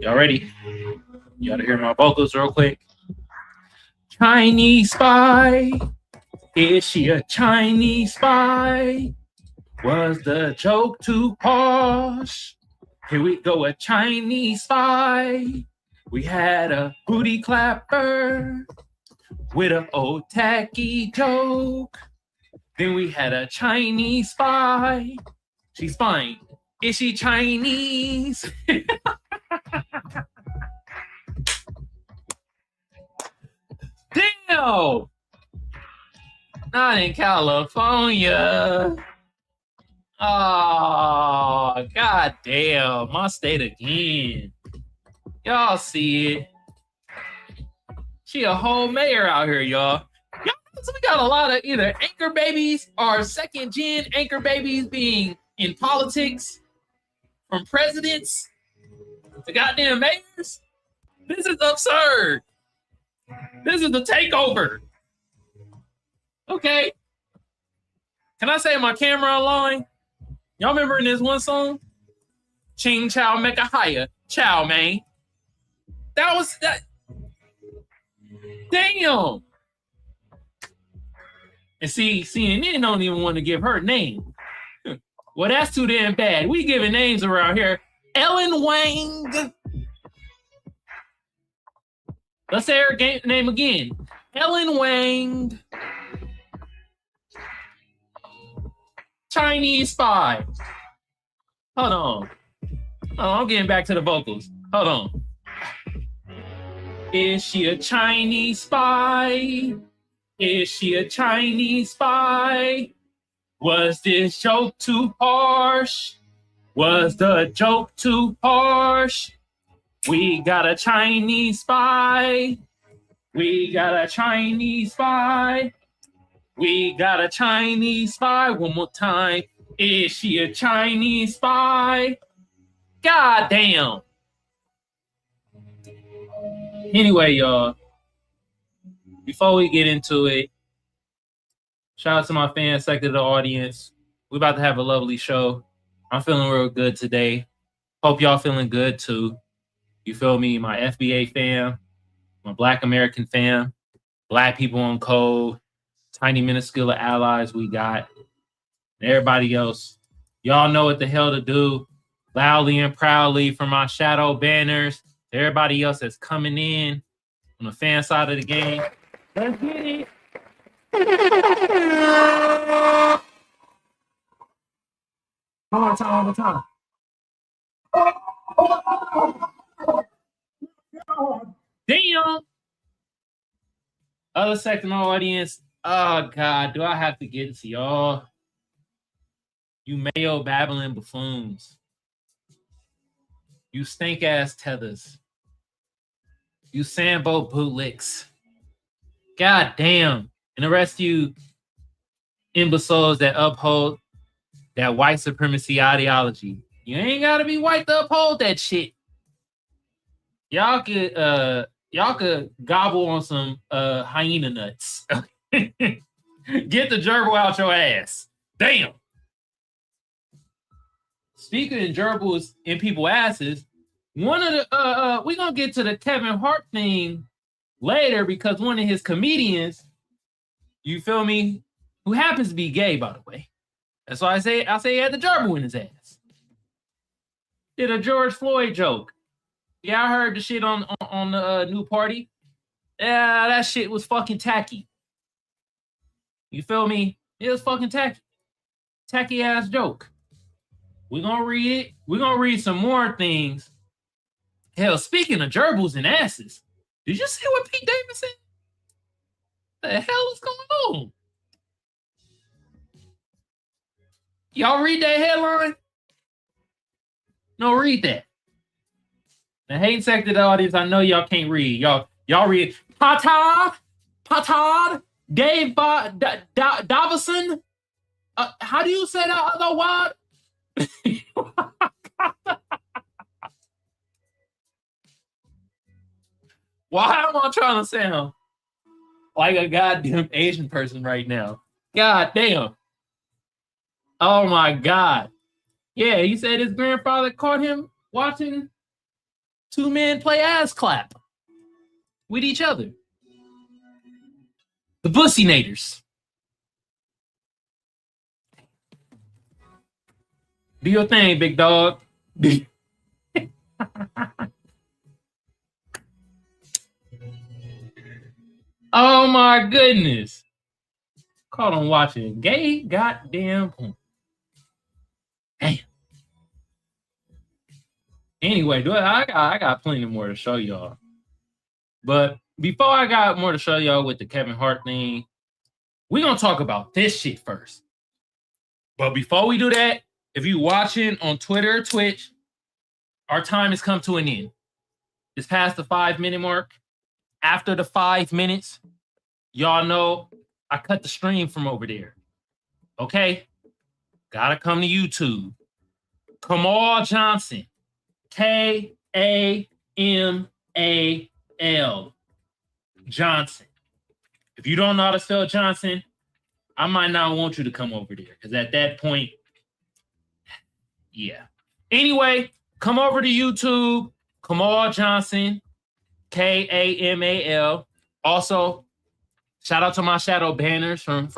Y'all ready? You gotta hear my vocals real quick. Chinese spy. Is she a Chinese spy? Was the joke too harsh? Here we go, a Chinese spy. We had a booty clapper with an old tacky joke. Then we had a Chinese spy. She's spying. Is she Chinese? Damn! Not in California. Oh, god damn. My state again. Y'all see it. She a whole mayor out here, y'all. Y'all know we got a lot of either anchor babies or second gen anchor babies being in politics, from presidents to goddamn mayors. This is absurd. This is the takeover. Okay. Can I say my camera line? Y'all remember in this one song? Ching Chow Mecca Higher. Chow, man. That was that. Damn. And see, CNN don't even want to give her name. Well, that's too damn bad. We giving names around here. Eileen Wang. Let's say her name again. Eileen Wang. Chinese spy. Hold on. Oh, I'm getting back to the vocals. Hold on. Is she a Chinese spy? Is she a Chinese spy? Was this joke too harsh? Was the joke too harsh? We got a Chinese spy. We got a Chinese spy. We got a Chinese spy. One more time. Is she a Chinese spy? God damn. Anyway, y'all, before we get into it, shout out to my fan sector of the audience. We're about to have a lovely show. I'm feeling real good today. Hope y'all feeling good too. You feel me? My FBA fam, my Black American fam, Black people on code, tiny minuscule allies we got, and everybody else. Y'all know what the hell to do. Loudly and proudly from my shadow banners to everybody else that's coming in on the fan side of the game. Let's get it. All the time. Damn. Other sector of my audience. Oh, God. Do I have to get to y'all? You mayo babbling buffoons. You stink-ass tethers. You Sambo bootlicks. God damn. And the rest of you imbeciles that uphold that white supremacy ideology. You ain't gotta be white to uphold that shit. Y'all could gobble on some hyena nuts. Get the gerbil out your ass. Damn. Speaking of gerbils in people's asses, one of the we're gonna get to the Kevin Hart thing later because one of his comedians, you feel me, who happens to be gay, by the way. That's why I say he had the gerbil in his ass. Did a George Floyd joke. Yeah, I heard the shit on the new party. Yeah, that shit was fucking tacky. You feel me? It was fucking tacky. Tacky ass joke. We're gonna read it. We're gonna read some more things. Hell, speaking of gerbils and asses, did you see what Pete Davidson? The hell is going on? Y'all read that headline? No, read that. The hate sector of the audience, I know y'all can't read. Y'all read Patad Dave Davison. How do you say that other word? Why am I trying to sound like a goddamn Asian person right now? God damn. Oh my God. Yeah, he said his grandfather caught him watching two men play ass clap with each other. The Bussinators. Do your thing, big dog. Oh my goodness. Caught him watching gay goddamn porn. Damn. Anyway, I got plenty more to show y'all. But before I got more to show y'all with the Kevin Hart thing, we're going to talk about this shit first. But before we do that, if you're watching on Twitter or Twitch, our time has come to an end. It's past the 5-minute mark. After the 5 minutes, y'all know I cut the stream from over there. Okay? Gotta come to YouTube. Kamal Johnson. Kamal Johnson. If you don't know how to spell Johnson, I might not want you to come over there. Because at that point, yeah. Anyway, come over to YouTube. Kamal Johnson. Kamal. Also, shout out to my shadow banners from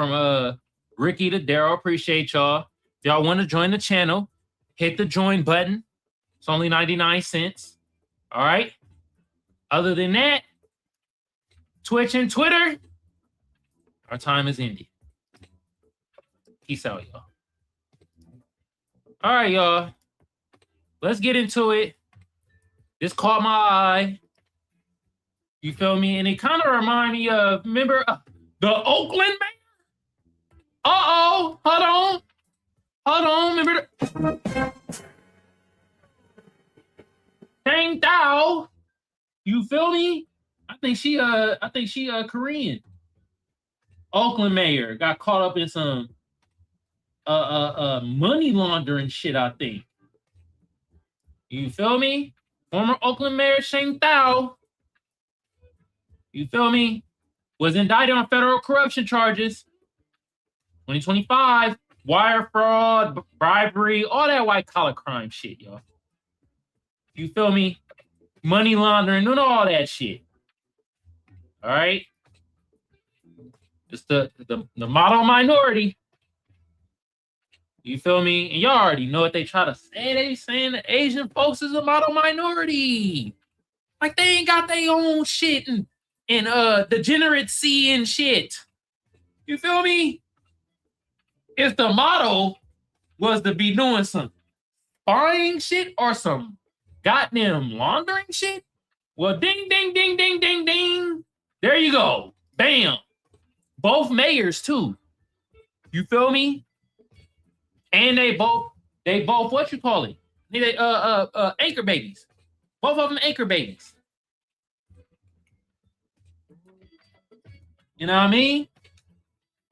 Ricky to Daryl. Appreciate y'all. If y'all want to join the channel, hit the join button. It's only 99 cents. All right. Other than that, Twitch and Twitter, our time is ended. Peace out, y'all. All right, y'all. Let's get into it. This caught my eye. You feel me? And it kind of remind me of, remember, the Oakland Mayor? Uh-oh. Hold on. Remember the... Tang Dao. You feel me? I think she Korean. Oakland Mayor got caught up in some money laundering shit, I think. You feel me? Former Oakland Mayor Sheng Thao, you feel me, was indicted on federal corruption charges. 2025, wire fraud, bribery, all that white collar crime shit, y'all. You feel me? Money laundering and all that shit. All right? Just the model minority. You feel me? And y'all already know what they try to say. They saying the Asian folks is a model minority. Like they ain't got their own shit and degeneracy and shit. You feel me? If the model was to be doing some spying shit or some goddamn laundering shit, well, ding, ding, ding, ding, ding, ding. There you go. Bam. Both mayors too. You feel me? And they both what you call it? They anchor babies. Both of them anchor babies. You know what I mean?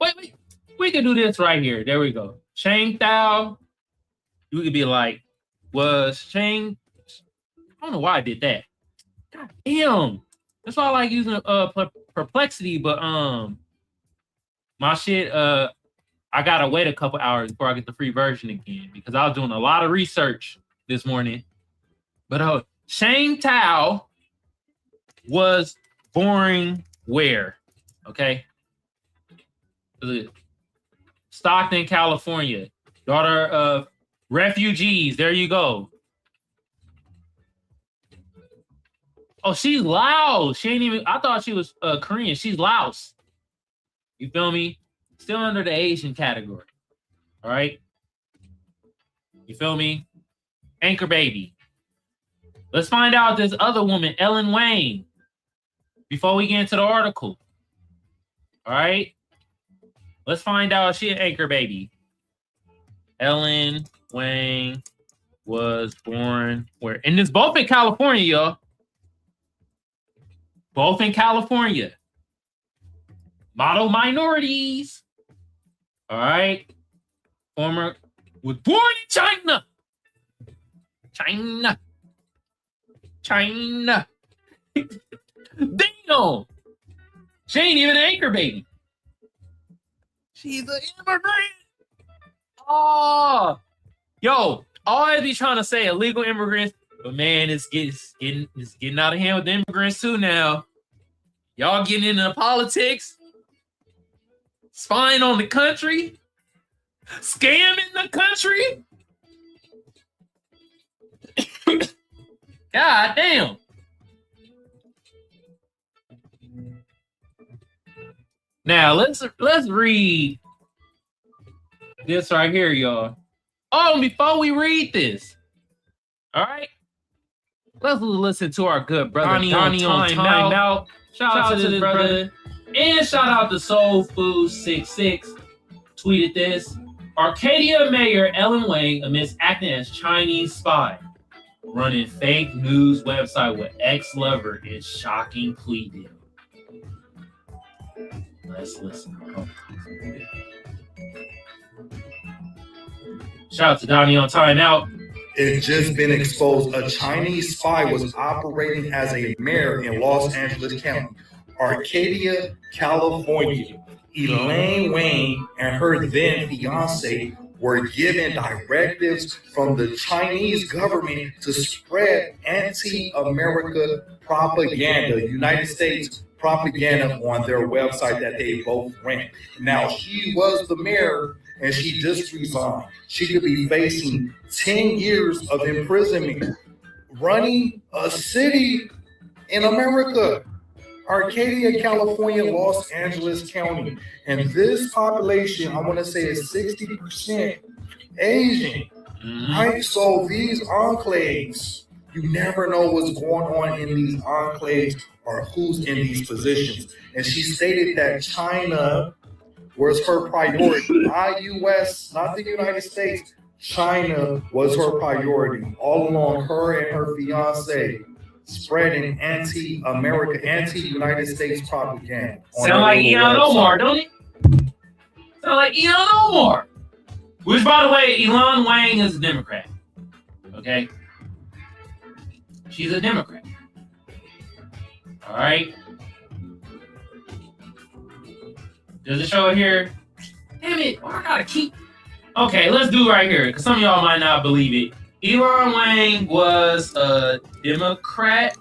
Wait. We can do this right here. There we go. Sheng Thao. You could be like, was Sheng... I don't know why I did that. God damn. That's why I like using Perplexity, but my shit, I gotta wait a couple hours before I get the free version again because I was doing a lot of research this morning. But Sheng Thao was born where? Okay. Stockton, California. Daughter of refugees. There you go. Oh, she's Laos. She ain't even, I thought she was Korean. She's Laos. You feel me? Still under the Asian category. All right. You feel me? Anchor baby. Let's find out this other woman, Eileen Wang, before we get into the article. All right. Let's find out if she's an anchor baby. Eileen Wang was born where? And it's both in California, y'all. Both in California. model minorities. All right. Former was born in China. China. Damn. She ain't even an anchor baby. She's an immigrant. Oh. Yo, all I be trying to say illegal immigrants, but man, it's getting out of hand with the immigrants too now. Y'all getting into politics, spying on the country, scamming the country. God damn. Now let's read this right here, y'all. Oh, before we read this, all right, let's listen to our good brother Donnie on Time Out. Shout out to this brother. And shout out to Soul Food 66. Tweeted this. Arcadia Mayor Eileen Wang admits acting as Chinese spy. Running fake news website with ex-lover in shocking plea deal. Let's listen. Shout out to Donnie on Time Out. It's just been exposed. A Chinese spy was operating as a mayor in Los Angeles County, Arcadia, California. Eileen Wang and her then fiance were given directives from the Chinese government to spread anti-America propaganda, United States propaganda on their website that they both ran. Now, she was the mayor and she just resigned. She could be facing 10 years of imprisonment running a city in America. Arcadia, California, Los Angeles County. And this population, I want to say, is 60% Asian. Right? So these enclaves, you never know what's going on in these enclaves or who's in these positions. And she stated that China was her priority. Not U.S., not the United States. China was her priority. All along, her and her fiance spreading anti-America, anti-United States propaganda. Sound like Elon Omar, don't it? Sound like Elon Omar. Which, by the way, Eileen Wang is a Democrat. Okay? She's a Democrat. All right? Does it show it here? Damn it, I gotta keep... Okay, let's do right here, because some of y'all might not believe it. Eileen Wang was a Democrat.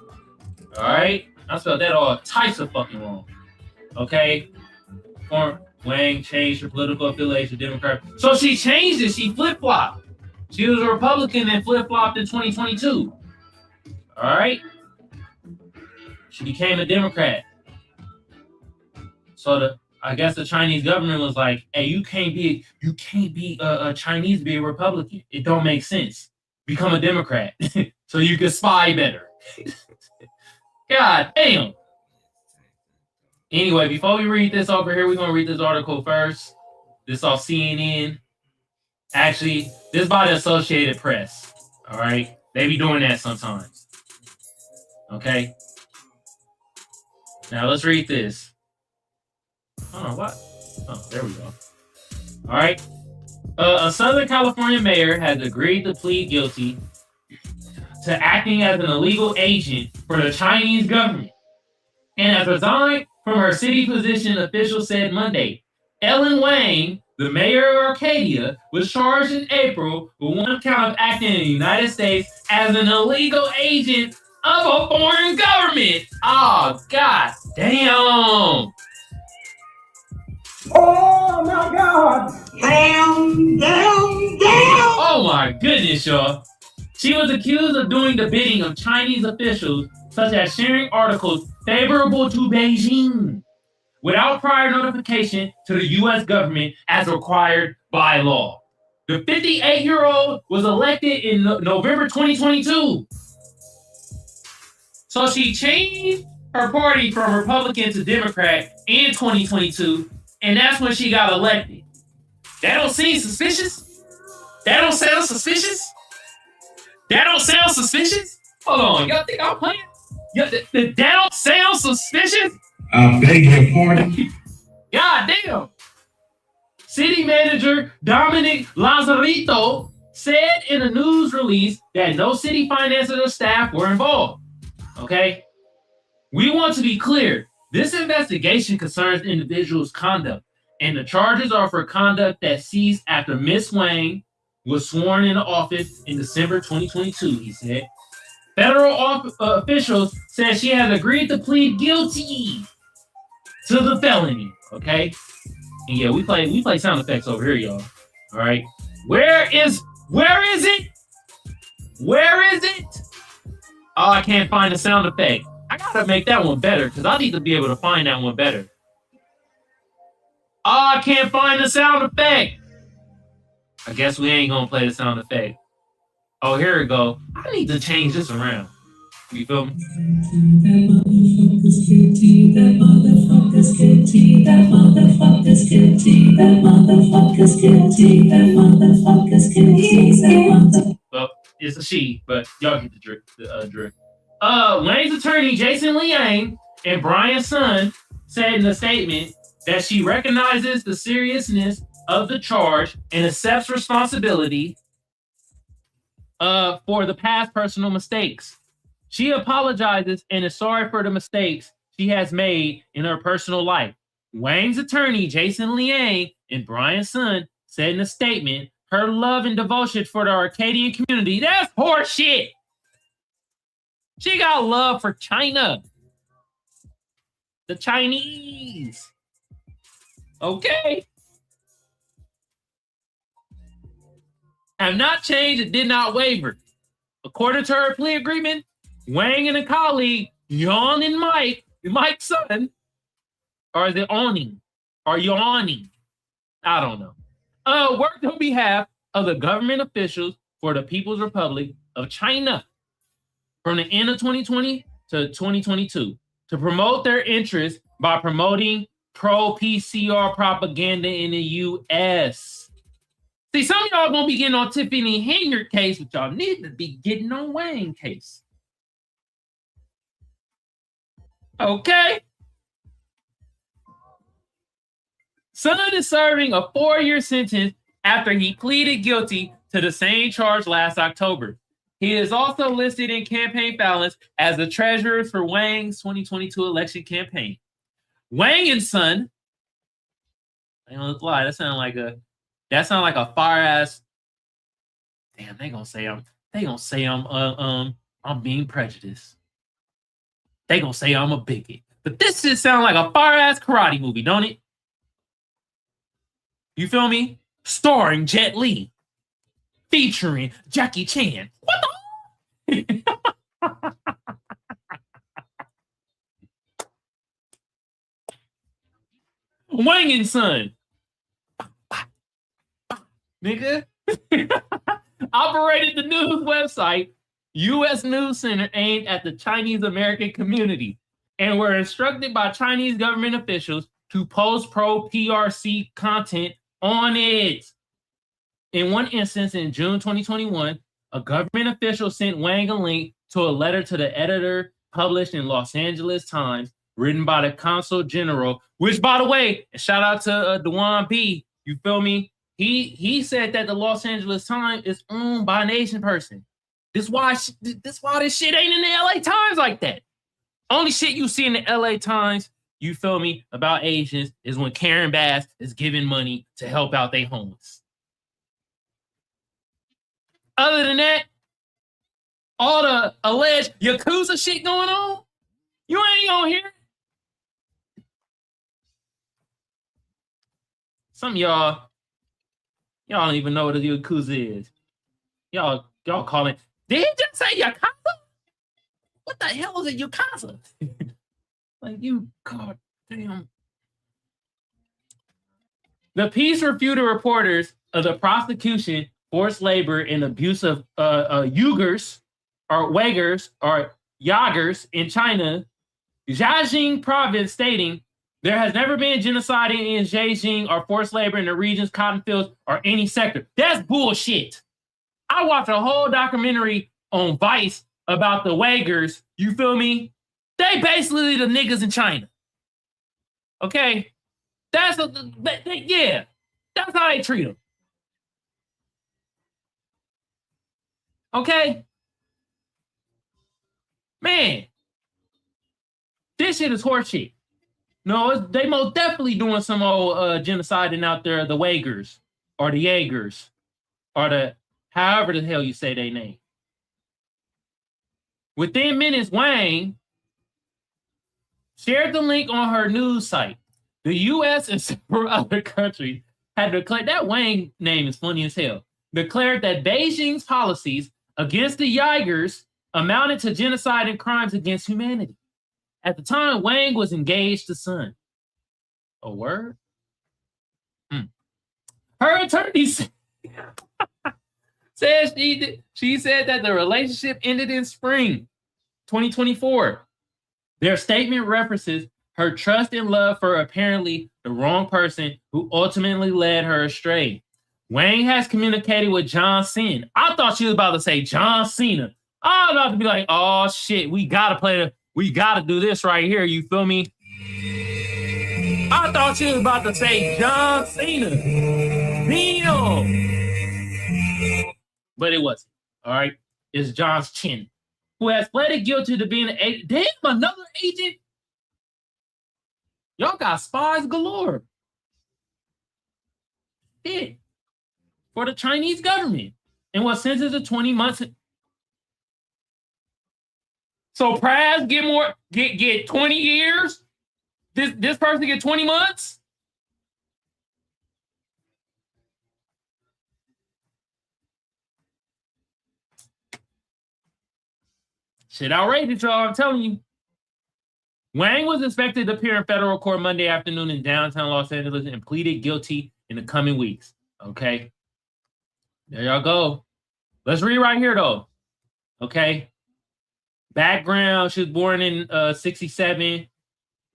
All right? I spelled that all types of fucking wrong. Okay? Wang changed her political affiliation to Democrat. So she changed it. She flip-flopped. She was a Republican and flip-flopped in 2022. All right? She became a Democrat. So I guess the Chinese government was like, hey, you can't be a Chinese to be a Republican. It don't make sense. Become a Democrat so you can spy better. God damn. Anyway, before we read this over here, we're going to read this article first. This off CNN. Actually, this by the Associated Press. All right? They be doing that sometimes. Okay? Now, let's read this. Oh, what? Oh, there we go. All right. A Southern California mayor has agreed to plead guilty to acting as an illegal agent for the Chinese government and has resigned from her city position, officials said Monday. Eileen Wang, the mayor of Arcadia, was charged in April with one count of acting in the United States as an illegal agent of a foreign government. Oh, God damn. Oh my God! Down! Oh my goodness, y'all. She was accused of doing the bidding of Chinese officials, such as sharing articles favorable to Beijing, without prior notification to the U.S. government as required by law. The 58-year-old was elected in November 2022. So she changed her party from Republican to Democrat in 2022. And that's when she got elected. That don't seem suspicious? That don't sound suspicious? That don't sound suspicious? Hold on, y'all think I'm playing? That don't sound suspicious? I beg your pardon? God damn. City manager Dominic Lazarito said in a news release that no city finances or staff were involved. Okay? We want to be clear. This investigation concerns individuals' conduct, and the charges are for conduct that ceased after Ms. Wang was sworn into office in December 2022, he said. Federal officials said she has agreed to plead guilty to the felony. Okay? And yeah, we play sound effects over here, y'all. All right. Where is it? Where is it? Oh, I can't find the sound effect. I gotta make that one better because I need to be able to find that one better. Oh, I can't find the sound effect. I guess we ain't gonna play the sound effect. Oh, here we go. I need to change this around. You feel me? Well, it's a she, but y'all get the drift. Wang's attorney, Jason Liang, and Brian's son said in a statement that she recognizes the seriousness of the charge and accepts responsibility for the past personal mistakes. She apologizes and is sorry for the mistakes she has made in her personal life. Wang's attorney, Jason Liang, and Brian's son said in a statement her love and devotion for the Arcadian community. That's horseshit. She got love for China. The Chinese. Okay. Have not changed and did not waver. According to her plea agreement, Wang and a colleague, Yon and Mike's son, or is it Oni? Or Yawning? I don't know. Worked on behalf of the government officials for the People's Republic of China from the end of 2020 to 2022 to promote their interests by promoting pro-PCR propaganda in the U.S. See, some of y'all gonna be getting on Tiffany Henyard case, but y'all need to be getting on Wang case. Okay. Son is serving a 4-year sentence after he pleaded guilty to the same charge last October. He is also listed in campaign balance as the treasurer for Wang's 2022 election campaign. Wang and son, I don't lie, that sounds like a fire ass. Damn, they gonna say I'm being prejudiced. They gonna say I'm a bigot. But this just sounds like a fire ass karate movie, don't it? You feel me? Starring Jet Li, featuring Jackie Chan. What the? Wang and son. Nigga. Operated the news website, U.S. News Center, aimed at the Chinese American community, and were instructed by Chinese government officials to post pro-PRC content on it. In one instance, in June 2021, a government official sent Wang a link to a letter to the editor published in Los Angeles Times, written by the Consul General, which, by the way, shout out to Dewan B. You feel me? He said that the Los Angeles Times is owned by an Asian person. This why this shit ain't in the LA Times like that. Only shit you see in the LA Times, you feel me, about Asians is when Karen Bass is giving money to help out their homeless. Other than that, all the alleged Yakuza shit going on, you ain't gonna hear it. Some of y'all don't even know what a Yakuza is. Y'all call it, did he just say Yakuza? What the hell is a Yakuza? Like, you, god damn. The piece refuted reporters of the prosecution, forced labor, and abuse of Uyghurs or Uyghurs or Uyghurs in China, Jiaxing province, stating there has never been genocide in Beijing or forced labor in the region's cotton fields or any sector. That's bullshit. I watched a whole documentary on Vice about the Uyghurs. You feel me? They basically the niggas in China. Okay? That's yeah. That's how they treat them. Okay, man, this shit is horseshit. No, they most definitely doing some old genociding out there. The Wagers or the Jaegers or the however the hell you say their name. Within minutes, Wang shared the link on her news site. The U.S. and several other countries had declared that Wang name is funny as hell. Declared that Beijing's policies against the Jaegers amounted to genocide and crimes against humanity. At the time, Wang was engaged to Sun. A word? Her attorney said she said that the relationship ended in spring 2024. Their statement references her trust and love for apparently the wrong person who ultimately led her astray. Wang has communicated with John Cena. I thought she was about to say John Cena. I was about to be like, oh shit, we gotta do this right here. You feel me? I thought she was about to say John Cena. Damn. But it wasn't. All right. It's John's chin, who has pleaded guilty to being an agent. Damn, another agent. Y'all got spies galore. Shit. For the Chinese government. And was sentenced to 20 months. So Praz get 20 years? This person get 20 months? Shit outrageous, y'all, I'm telling you. Wang was expected to appear in federal court Monday afternoon in downtown Los Angeles and pleaded guilty in the coming weeks. Okay. There y'all go. Let's read right here, though. Okay. Background, she was born in 67.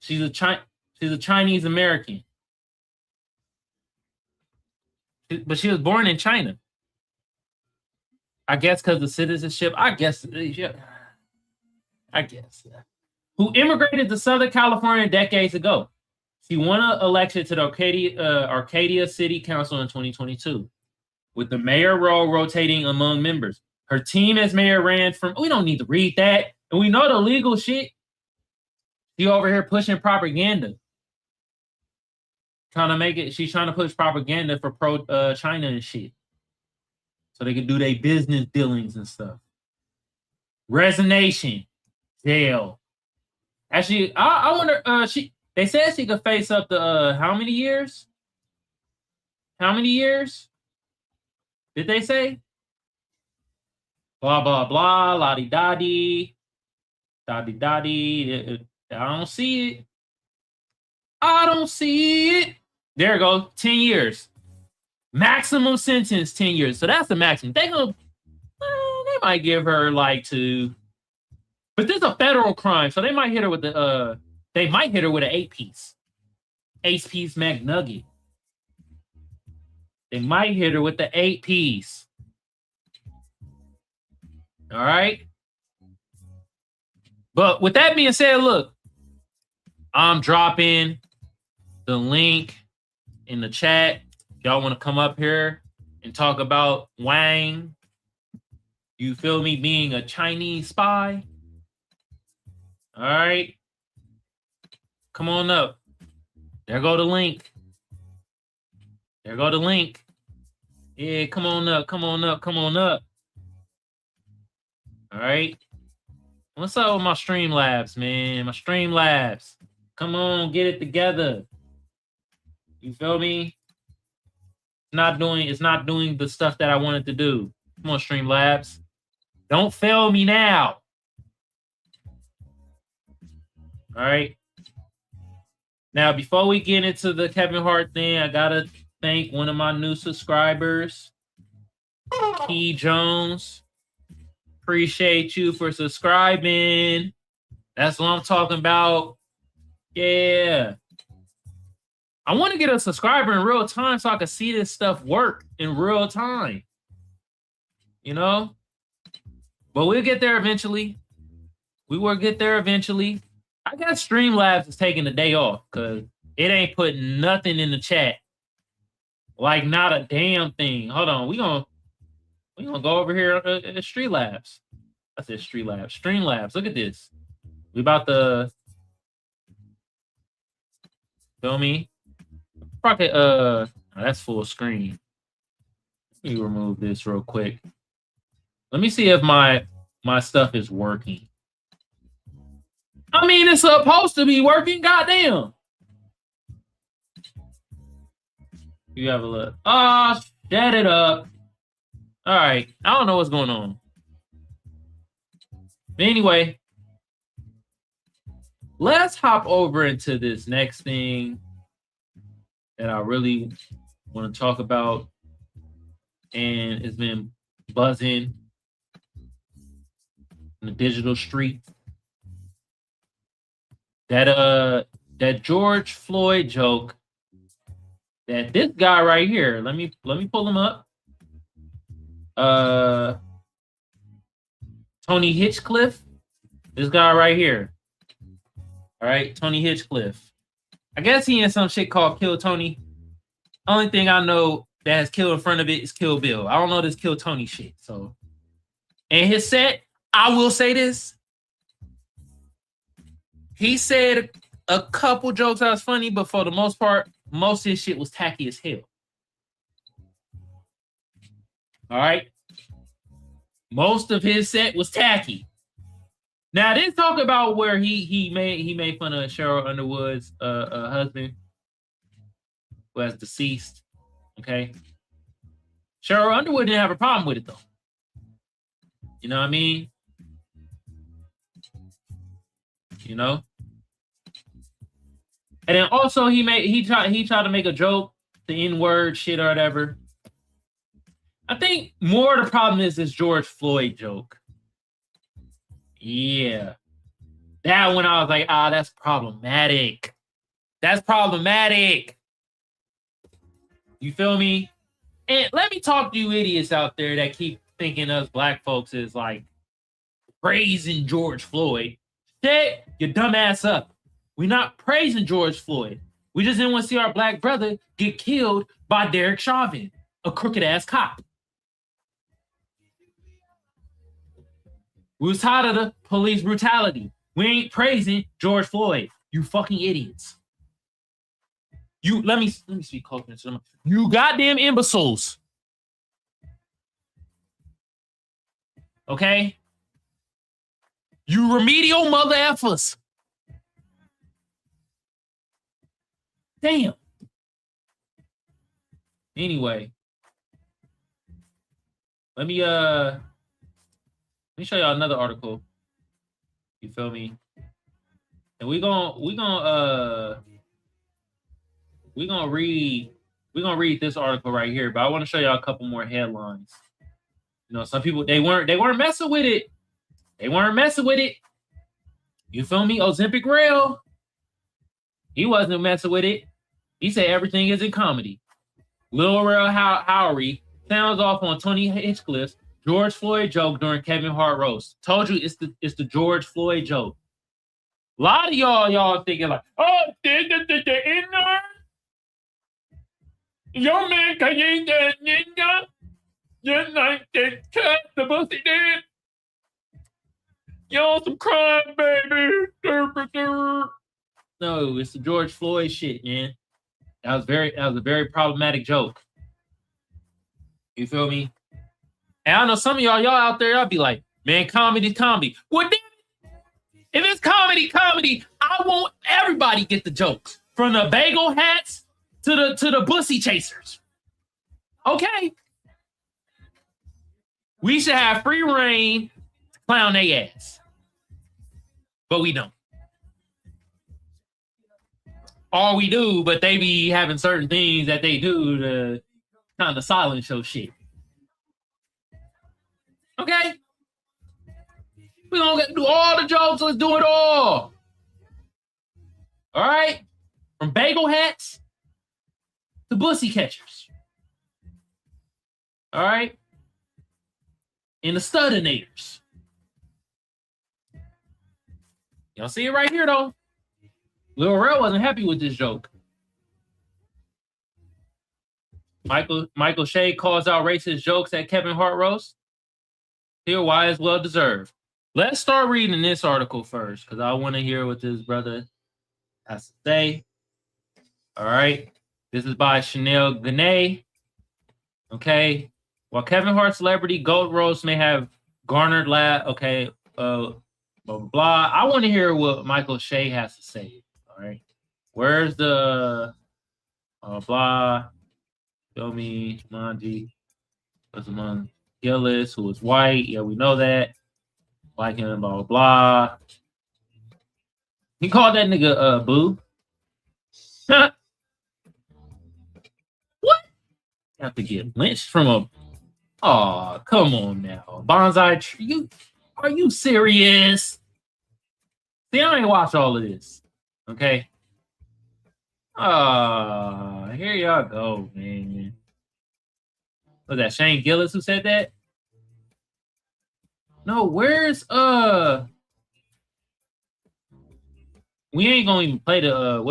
She's a Chinese American. But she was born in China. I guess because of citizenship. I guess. Who immigrated to Southern California decades ago. She won an election to the Arcadia City Council in 2022, with the mayor role rotating among members. Her team as mayor ran from, we don't need to read that. And we know the legal shit. She over here pushing propaganda. She's trying to push propaganda for pro-China and shit. So they can do their business dealings and stuff. Resignation. Jail. Actually, I wonder, they said she could face up to how many years? How many years? Did they say? Blah, blah, blah, la-di-da-di. Da-di-da-di. I don't see it. I don't see it. There you go. 10 years. Maximum sentence, 10 years. So that's the maximum. They might give her like 2. But this is a federal crime, so they might hit her with an 8-piece. 8-piece McNugget. They might hit her with the 8-piece. All right. But with that being said, look, I'm dropping the link in the chat. Y'all want to come up here and talk about Wang? You feel me? Being a Chinese spy? All right. Come on up. There go the link. There go the link. Yeah, come on up. Come on up. Come on up. All right. What's up with my Streamlabs, man? My Streamlabs. Come on, get it together. You feel me? It's not doing the stuff that I wanted to do. Come on, Streamlabs. Don't fail me now. All right. Now, before we get into the Kevin Hart thing, I gotta thank one of my new subscribers, Key Jones. Appreciate you for subscribing. That's what I'm talking about. Yeah. I want to get a subscriber in real time so I can see this stuff work in real time. You know? But we'll get there eventually. We will get there eventually. I guess Streamlabs is taking the day off because It ain't putting nothing in the chat. Like not a damn thing. Hold on. We gonna go over here at Streamlabs. I said Streamlabs. Streamlabs. Look at this. We about to feel me? Rocket, that's full screen. Let me remove this real quick. Let me see if my stuff is working. I mean, it's supposed to be working. Goddamn. You have a look. Oh, shut it up. All right. I don't know what's going on. But anyway, let's hop over into this next thing that I really want to talk about. And it's been buzzing in the digital street. That George Floyd joke that this guy right here, let me pull him up. Tony Hitchcliffe, this guy right here. All right, Tony Hitchcliffe. I guess he in some shit called Kill Tony. Only thing I know that has Kill in front of it is Kill Bill. I don't know this Kill Tony shit. So, and his set, I will say this. He said a couple jokes that was funny, but for the most part, most of his shit was tacky as hell. All right. Most of his set was tacky. Now, this talk about where he made fun of Cheryl Underwood's husband who has deceased. Okay. Cheryl Underwood didn't have a problem with it though. You know what I mean? You know? And then also he tried to make a joke, the N-word shit or whatever. I think more of the problem is this George Floyd joke. Yeah. That one I was like, that's problematic. That's problematic. You feel me? And let me talk to you idiots out there that keep thinking us black folks is like praising George Floyd. Shut your dumb ass up. We're not praising George Floyd. We just didn't want to see our black brother get killed by Derek Chauvin, a crooked ass cop. We was tired of the police brutality. We ain't praising George Floyd. You fucking idiots. You let me speak closer to them. You goddamn imbeciles. Okay? You remedial mother effers. Damn. Anyway. Let me show y'all another article. You feel me? And we're gonna read this article right here, but I want to show y'all a couple more headlines. You know, some people they weren't messing with it. They weren't messing with it. You feel me? Ozempic Rail. He wasn't messing with it. He said everything is in comedy. Lil Rel Howery sounds off on Tony Hitchcliffe's George Floyd joke during Kevin Hart roast. Told you it's the George Floyd joke. A lot of y'all thinking like, oh, the inner. Your man can eat that nigga. Just like that cat the pussy did. Y'all some crime, baby. No, it's the George Floyd shit, man. That was a very problematic joke. You feel me? And I know some of y'all out there, y'all be like, man, comedy. Well, if it's comedy, I want everybody get the jokes. From the bagel hats to the bussy chasers. Okay? We should have free reign to clown their ass. But we don't. Or we do, but they be having certain things that they do to kind of silent show shit. Okay? We're going to do all the jokes. Let's do it all. All right? From bagel hats to bussy catchers. All right? And the studinators. Y'all see it right here, though. Lil Rel wasn't happy with this joke. Michael Shea calls out racist jokes at Kevin Hart roast. Here, why is well deserved. Let's start reading this article first because I want to hear what this brother has to say. All right. This is by Chanel Gannay. Okay. While Kevin Hart's celebrity goat roast may have garnered blah, blah. I want to hear what Michael Shea has to say. All right. Where's the blah? Show me Jumanji. Was among Gillis, who was white. Yeah, we know that. Like him, blah, blah, blah. He called that nigga boo. What? You have to get lynched from a... Oh, come on now. Bonsai tree. Are you serious? See, I ain't watch all of this. Okay? Here y'all go, man. Was that Shane Gillis who said that? No, where's we ain't gonna even play the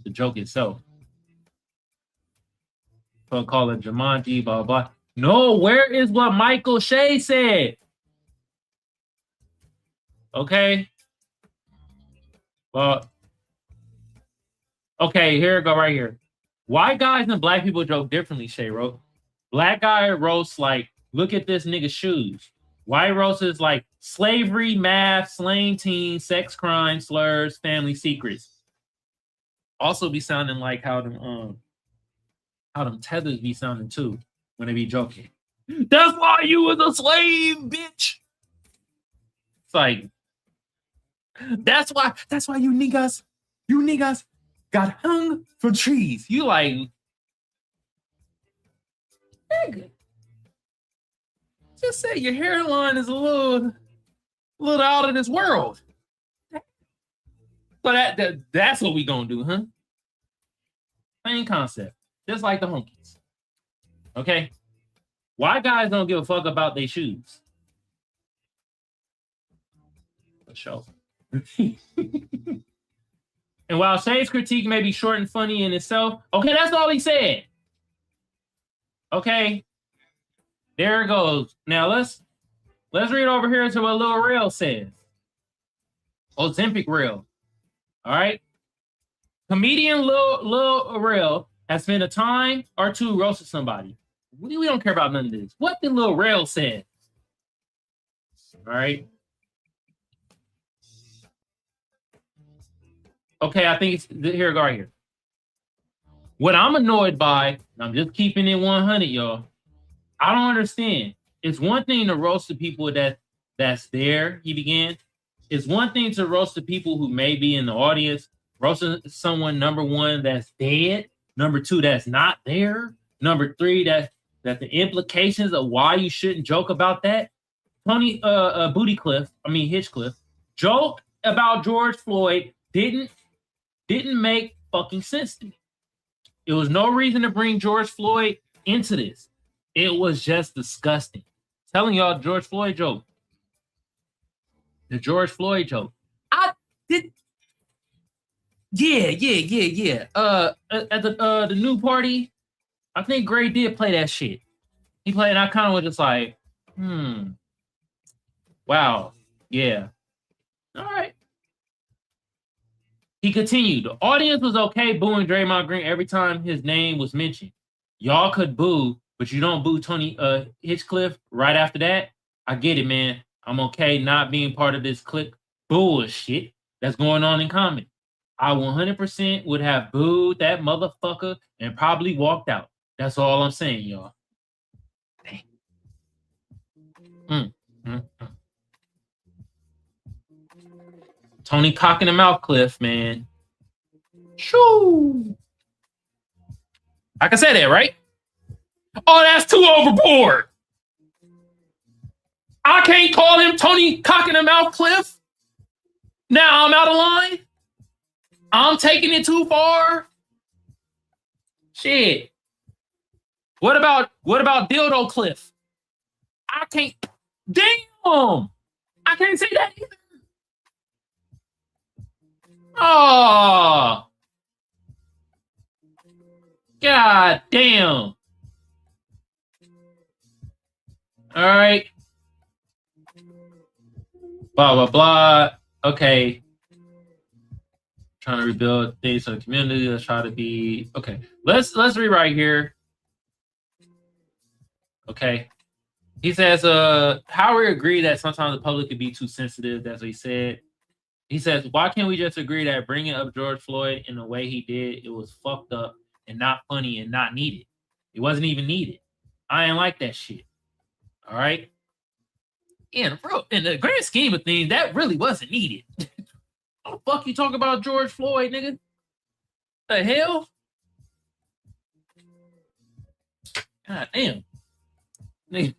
the joke itself. So call it Jumanji, blah blah. No, where is what Michael Shea said? Okay. Well, okay, here we go right here. White guys and black people joke differently, Shea wrote. Black guy roasts like, look at this nigga's shoes. White roast is like slavery, math, slaying teens, sex crimes, slurs, family secrets. Also be sounding like how them tethers be sounding too when they be joking. That's why you was a slave, bitch. It's like that's why you niggas got hung from trees. You like nigga. Just say your hairline is a little out of this world. So that's what we gonna do, huh? Same concept. Just like the honkies. Okay? White guys don't give a fuck about their shoes. For sure. And while Shay's critique may be short and funny in itself, okay, that's all he said. Okay? There it goes. Now let's read over here to what Lil Rail says. Ozempic Rail. All right. Comedian Lil Rail has spent a time or two roasting somebody. We don't care about none of this. What did Lil Rail say? All right. Okay, I think it's here we go right here. What I'm annoyed by, and I'm just keeping it 100, y'all. I don't understand. It's one thing to roast the people that's there, he began. It's one thing to roast the people who may be in the audience. Roasting someone, number one, that's dead. Number two, that's not there. Number three, that the implications of why you shouldn't joke about that. Tony Hitchcliff joked about George Floyd didn't make fucking sense to me. It was no reason to bring George Floyd into this. It was just disgusting. Telling y'all George Floyd joke. The George Floyd joke. I did. Yeah. At the new party, I think Gray did play that shit. He played, and I kind of was just like, wow, yeah. All right. He continued. The audience was okay booing Draymond Green every time his name was mentioned. Y'all could boo, but you don't boo Tony Hitchcliff right after that. I get it, man. I'm okay not being part of this clique bullshit that's going on in comedy. I 100% would have booed that motherfucker and probably walked out. That's all I'm saying, y'all. Tony cock in the mouth cliff, man. Shoo. I can say that, right? Oh, that's too overboard. I can't call him Tony cock in the mouth cliff. Now I'm out of line. I'm taking it too far. Shit. What about dildo cliff? I can't. Damn. I can't say that either. Oh. God damn. All right. Blah, blah, blah. Okay. Trying to rebuild things in the community. Let's try to be okay. Let's rewrite here. Okay. He says, Howard agreed that sometimes the public could be too sensitive. That's what he said. He says, why can't we just agree that bringing up George Floyd in the way he did, it was fucked up and not funny and not needed. It wasn't even needed. I ain't like that shit. All right. In the grand scheme of things, that really wasn't needed. What the fuck you talk about George Floyd, nigga? The hell? God damn. Nigga.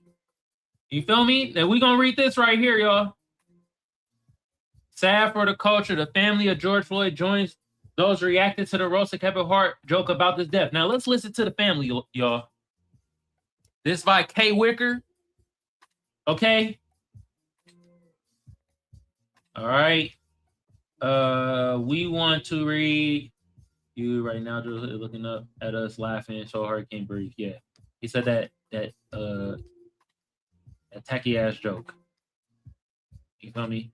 You feel me? Now we gonna read this right here, y'all. Sad for the culture, the family of George Floyd joins those reacting to the roast of Kevin Hart joke about this death. Now let's listen to the family, y'all. This by Kay Wicker. Okay. All right. We want to read you right now, just looking up at us laughing so hard can't breathe. Yeah. He said that tacky ass joke. You feel me?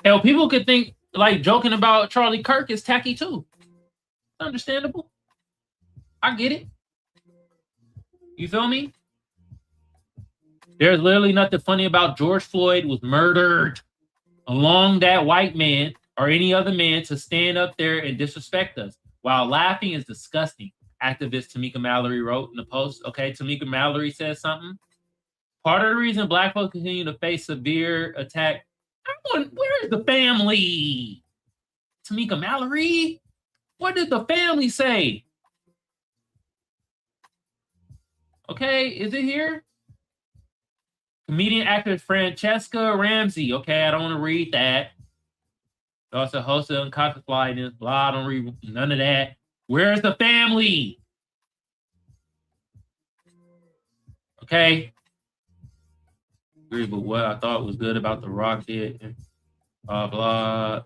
Hell, people could think like joking about Charlie Kirk is tacky too. Understandable. I get it. You feel me? There's literally nothing funny about George Floyd was murdered along that white man or any other man to stand up there and disrespect us. While laughing is disgusting. Activist Tamika Mallory wrote in the post. Okay, Tamika Mallory says something. Part of the reason Black folks continue to face severe attack. Where is the family? Tamika Mallory? What did the family say? Okay, is it here? Comedian actress Francesca Ramsey. Okay, I don't want to read that. Also hosted Unconscious Blindness. Blah, I don't read none of that. Where's the family? Okay. Agree with what I thought was good about The Rock did. Blah, blah.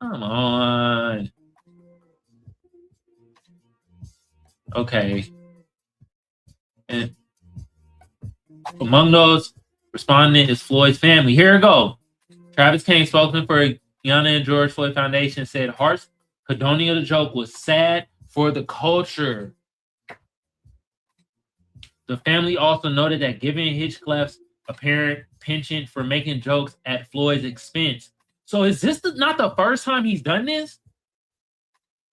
Come on. Okay. And among those responding is Floyd's family. Here we go. Travis King, spokesman for Kiveon and George Floyd Foundation, said Hart's condoning of the joke was sad for the culture. The family also noted that giving Hinchcliffe's apparent penchant for making jokes at Floyd's expense. So is this not the first time he's done this?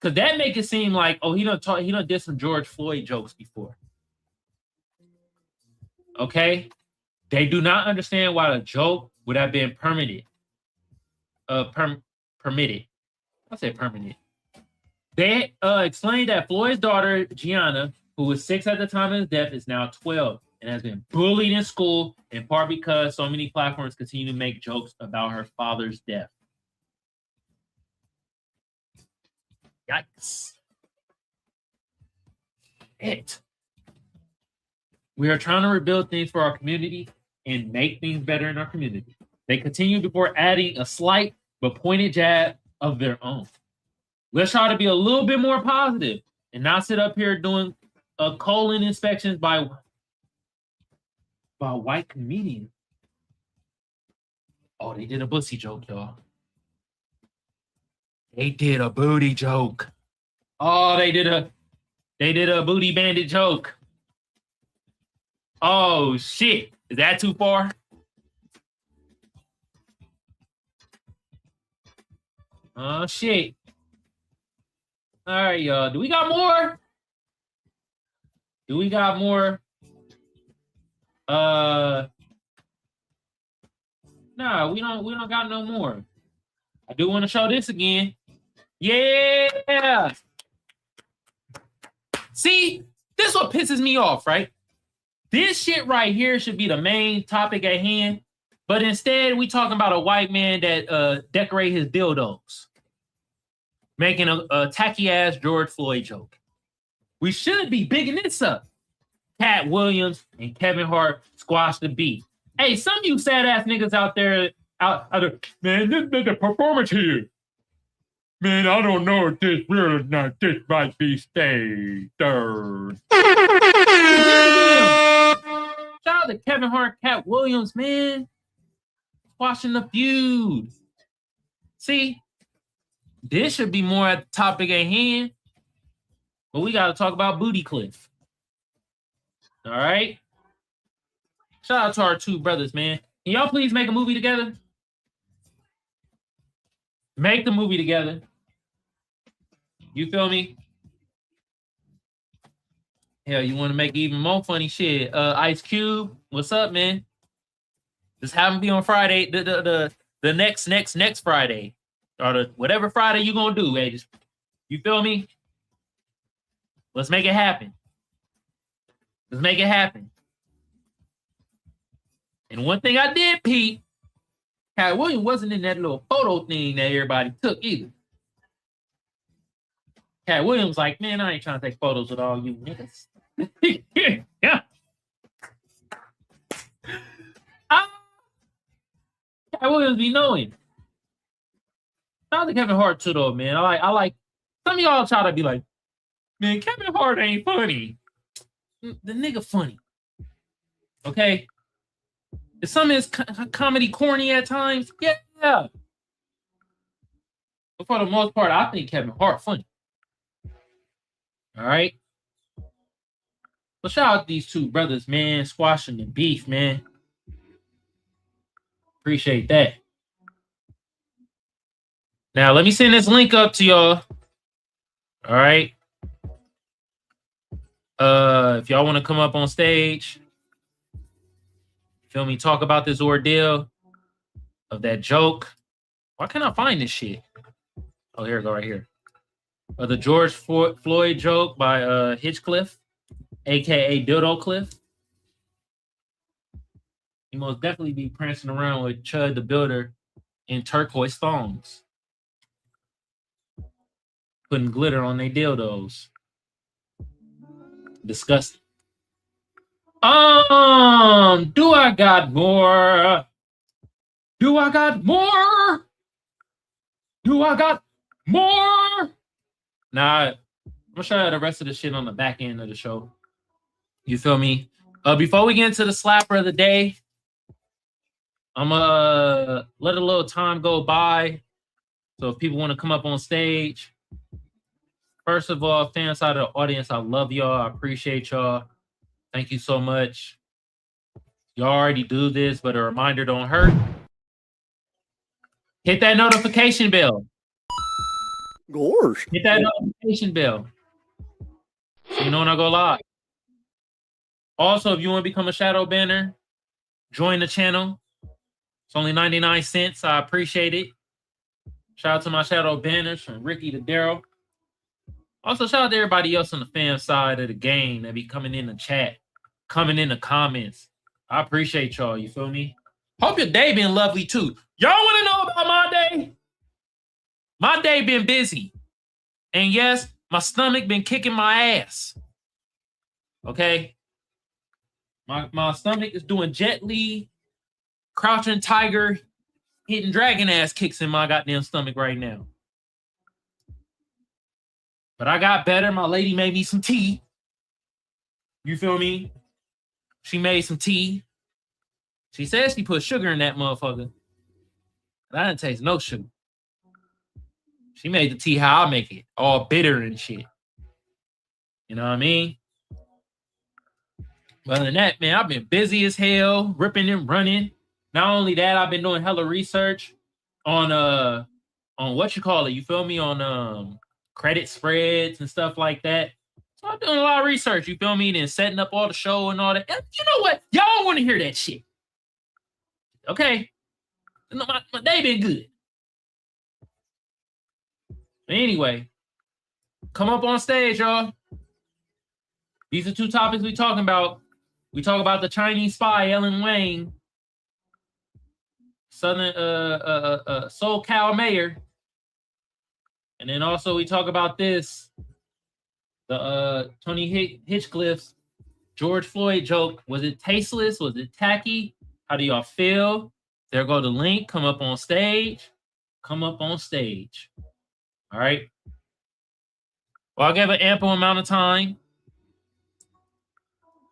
Because that make it seem like, oh, he done did some George Floyd jokes before. Okay? They do not understand why the joke would have been permitted. Permitted. I say permanent. They explained that Floyd's daughter, Gianna, who was 6 at the time of his death, is now 12 and has been bullied in school, in part because so many platforms continue to make jokes about her father's death. Yikes. We are trying to rebuild things for our community and make things better in our community. They continue before adding a slight but pointed jab of their own. Let's try to be a little bit more positive and not sit up here doing colon inspections by white comedians. Oh, they did a pussy joke, y'all. They did a booty joke. Oh, they did a booty bandit joke. Oh shit. Is that too far? Oh shit. All right, y'all. Do we got more? Nah, we don't got no more. I do want to show this again. Yeah. See, this is what pisses me off, right? This shit right here should be the main topic at hand, but instead we talking about a white man that decorate his dildos, making a tacky ass George Floyd joke. We should be bigging this up. Cat Williams and Kevin Hart squash the beef. Hey, some of you sad ass niggas out there, man, this nigga performance here. Man, I don't know if this real or not. This might be staged. Hart, Cat Williams, man. Watching the feud. See, this should be more at the topic at hand. But we got to talk about Booty Cliff. All right. Shout out to our two brothers, man. Can y'all please make a movie together? Make the movie together. You feel me? Hell, you want to make even more funny shit? Ice Cube, what's up, man? Just have them be on Friday, the next Friday, or the whatever Friday you gonna do. Hey, just, you feel me? Let's make it happen. Let's make it happen. And one thing I did, Pete, Cat Williams wasn't in that little photo thing that everybody took either. Cat Williams like, man, I ain't trying to take photos with all you niggas. Yeah. Cat Williams be knowing. Shout out to Kevin Hart too, though, man. I like. Some of y'all try to be like, man, Kevin Hart ain't funny. The nigga funny. Okay. Is some of his comedy corny at times? Yeah. But for the most part, I think Kevin Hart funny. All right. So shout out to these two brothers, man, squashing the beef, man. Appreciate that. Now, let me send this link up to y'all. All right. If y'all want to come up on stage, feel me, talk about this ordeal of that joke. Why can't I find this shit? Oh, here we go, right here. The George Floyd joke by Hitchcliff, a.k.a. Dildo Cliff. He most definitely be prancing around with Chud the Builder in turquoise thongs. Putting glitter on their dildos. Disgusting. Do I got more? Do I got more? Do I got more? Nah, I'm gonna show you the rest of the shit on the back end of the show. You feel me? Before we get into the slapper of the day, I'm gonna let a little time go by. So if people want to come up on stage, first of all, fans side of the audience, I love y'all. I appreciate y'all. Thank you so much. Y'all already do this, but a reminder don't hurt. Hit that notification bell. Gosh. Hit that notification bell. So you know when I go live. Also, if you want to become a shadow banner, join the channel. It's only 99 cents. I appreciate it. Shout out to my shadow banners from Ricky to Daryl. Also, shout out to everybody else on the fan side of the game that be coming in the chat, coming in the comments. I appreciate y'all. You feel me? Hope your day been lovely too. Y'all want to know about my day? My day been busy. And yes, my stomach been kicking my ass. Okay? My stomach is doing Jet Li, Crouching Tiger, hitting dragon ass kicks in my goddamn stomach right now. But I got better. My lady made me some tea. You feel me? She made some tea. She says she put sugar in that motherfucker. But I didn't taste no sugar. She made the tea how I make it. All bitter and shit. You know what I mean? But other than that, man, I've been busy as hell, ripping and running. Not only that, I've been doing hella research on what you call it, you feel me? On credit spreads and stuff like that. So I'm doing a lot of research, you feel me? Then setting up all the show and all that. And you know what? Y'all want to hear that shit. Okay. My day been good. But anyway, come up on stage, y'all. These are two topics we talking about. We talk about the Chinese spy, Eileen Wang, Southern SoCal mayor. And then also we talk about this, the Tony Hitchcliff's George Floyd joke. Was it tasteless? Was it tacky? How do y'all feel? There go the link. Come up on stage. Come up on stage. All right. Well, I'll give an ample amount of time.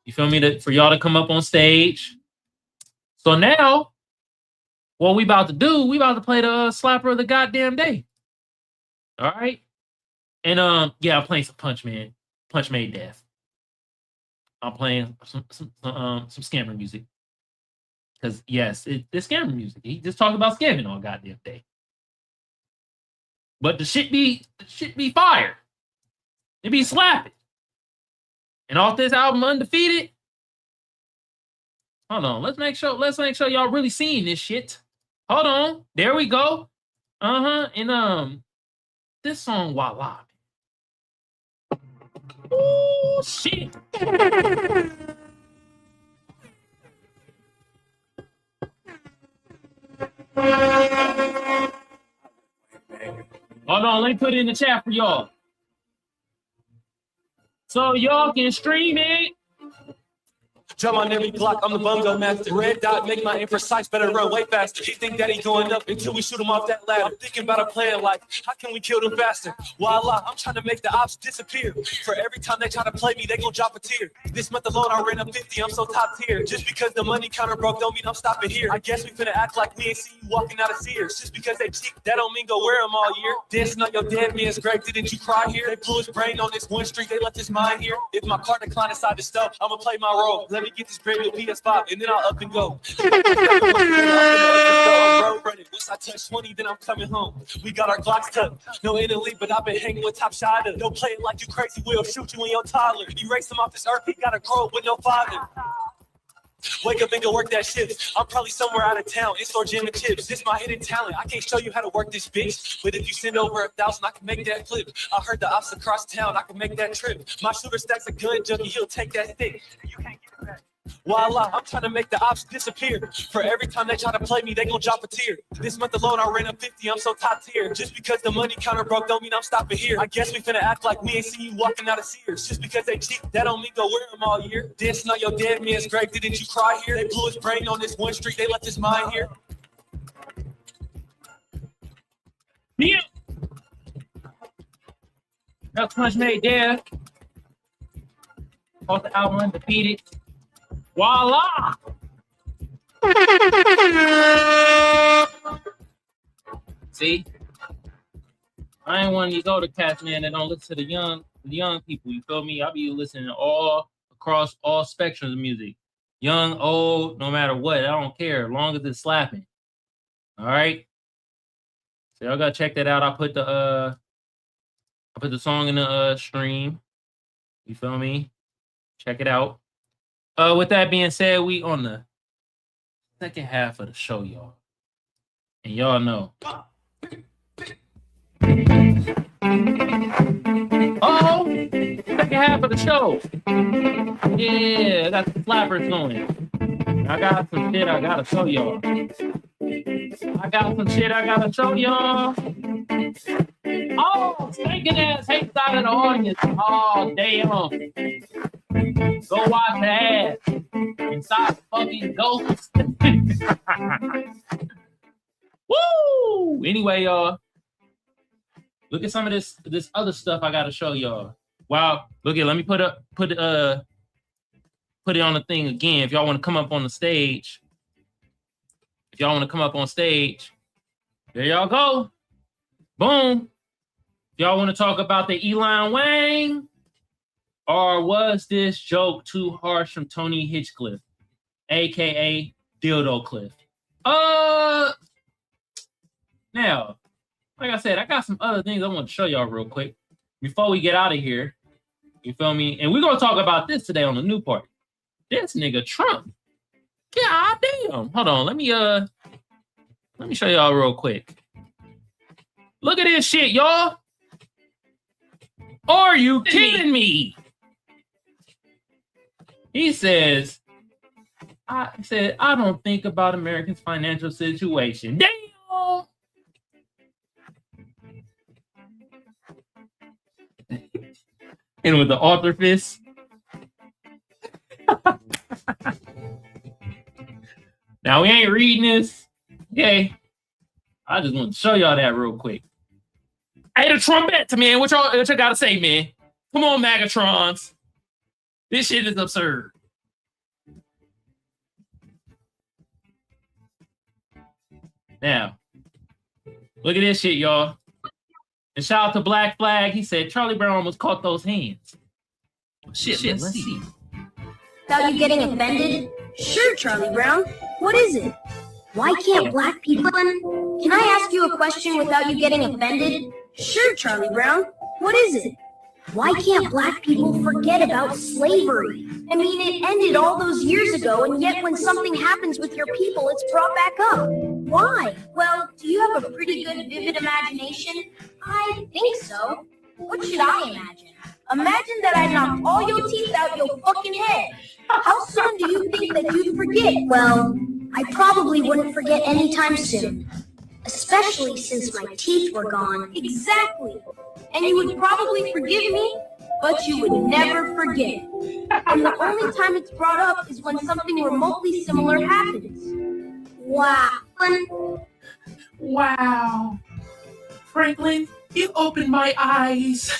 You feel me? For y'all to come up on stage. So now, what we about to do, we about to play the slapper of the goddamn day. All right? And yeah, I'm playing some Punch Made Death. I'm playing some scammer music. Because yes, it's scammer music. He just talked about scamming all goddamn day. But the shit be fire. It be slapping. And off this album, Undefeated. Hold on, let's make sure y'all really seeing this shit. Hold on, there we go. And this song, Voila. Oh shit. Hold on, let me put it in the chat for y'all. So y'all can stream it. Drum on every block, I'm the bum gun master. Red dot, make my imprecise, better run way faster. He think that he going up until we shoot him off that ladder. I'm thinking about a plan like, how can we kill them faster? Voila, I'm trying to make the ops disappear. For every time they try to play me, they gon' drop a tear. This month alone, I ran up 50, I'm so top tier. Just because the money counter broke don't mean I'm stopping here. I guess we finna act like we ain't see you walking out of Sears. Just because they cheap, that don't mean go wear them all year. Dancing on your dead man's grave, didn't you cry here? They blew his brain on this one street, they left his mind here. If my car decline inside the stove, I'ma play my role. Let me get this brand new PS5 and then I'll up and go. Once I touch 20, then I'm coming home. We got our Glocks tucked. No Italy, but I've been hanging with top shotter. Don't play it like you crazy, we'll shoot you in your toddler. Erase him off this earth, he gotta grow up with no father. Wake up and go work that shift. I'm probably somewhere out of town, in store jamming chips. This my hidden talent. I can't show you how to work this bitch, but if you send over 1,000, I can make that flip. I heard the ops across town, I can make that trip. My shooter stacks a gun junkie, he'll take that stick. You can't get it back. Voila, I'm trying to make the ops disappear. For every time they try to play me, they gon' drop a tear. This month alone, I ran up 50, I'm so top tier. Just because the money counter broke don't mean I'm stopping here. I guess we finna act like we ain't see you walking out of Sears. Just because they cheap, that don't mean go wear them all year. Dancing on your dead man's grave, didn't you cry here? They blew his brain on this one street, they left his mind here. Yeah. That's Punch Made Death. Off the album Undefeated. Voila! See? I ain't one of these older cats, man, that don't listen to the young people. You feel me? I be listening to all across all spectrums of music. Young, old, no matter what. I don't care, as long as it's slapping. All right? So y'all gotta check that out. I put the song in the stream. You feel me? Check it out. With that being said, we on the second half of the show, y'all. And y'all know. Oh, second half of the show. Yeah, I got the flappers going. I got some shit I gotta show y'all. Oh, stinking ass hates out of the audience. Oh, damn. Go watch the ass and stop fucking ghosts. Woo! Anyway, y'all, look at some of this other stuff I gotta show y'all. Wow, look at. Let me put it on the thing again. If y'all want to come up on the stage, there y'all go. Boom. If y'all want to talk about the Eileen Wang, or was this joke too harsh from Tony Hitchcliffe, aka Dildo Cliff? Now, like I said, I got some other things I want to show y'all real quick before we get out of here. You feel me? And we're gonna talk about this today on the new part. This nigga Trump. God damn. Hold on. Let me show y'all real quick. Look at this shit, y'all. Are you kidding me? He says, I don't think about Americans' financial situation. Damn. And with the author fist. Now, we ain't reading this. Okay. I just want to show y'all that real quick. Hey, the Trumpet, man. What y'all gotta say, man? Come on, Magatrons. This shit is absurd. Now, look at this shit, y'all. And shout out to Black Flag. He said Charlie Brown almost caught those hands. Shit, let's see. Without you getting offended? Sure, Charlie Brown. What is it? Why can't black people... Can I ask you a question without you getting offended? Sure, Charlie Brown. What is it? Why can't black people forget about slavery? I mean, it ended all those years ago, and yet when something happens with your people, it's brought back up. Why? Well, do you have a pretty good, vivid imagination? I think so. What should I imagine? Imagine that I knocked all your teeth out your fucking head. How soon do you think that you'd forget? Well, I probably wouldn't forget anytime soon. Especially since my teeth were gone. Exactly. And you would probably forgive me, but you would never forget. And the only time it's brought up is when something remotely similar happens. Wow. Wow. Franklin, you opened my eyes.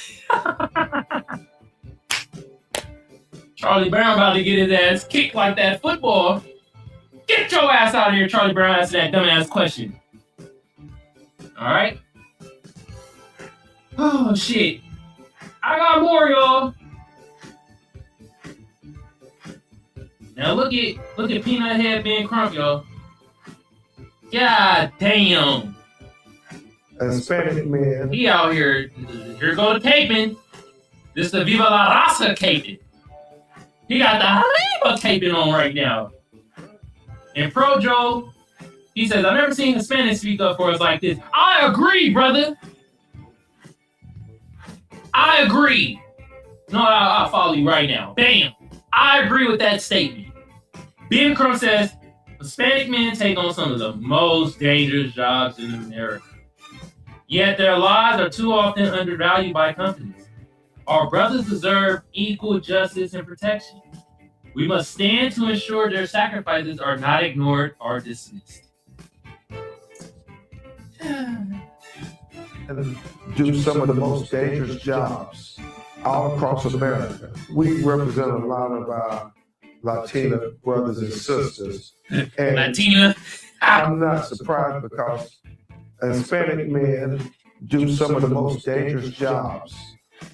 Charlie Brown about to get his ass kicked like that football. Get your ass out of here, Charlie Brown, answer that dumbass question. Alright? Oh, shit. I got more, y'all. Now look at Peanut Head being crump, y'all. God damn. A Hispanic man. He out here. Here go the caping. This is the Viva la Raza caping. He got the Arriba caping on right now. And Pro Joe, he says, I've never seen Hispanics speak up for us like this. I agree, brother. I agree. No, I'll follow you right now. Bam. I agree with that statement. Ben Crump says, Hispanic men take on some of the most dangerous jobs in America. Yet their lives are too often undervalued by companies. Our brothers deserve equal justice and protection. We must stand to ensure their sacrifices are not ignored or dismissed. And do some of the most dangerous jobs all across America. We represent a lot of our Latina brothers and sisters. And Latina. I'm not surprised because Hispanic men do some of the most dangerous jobs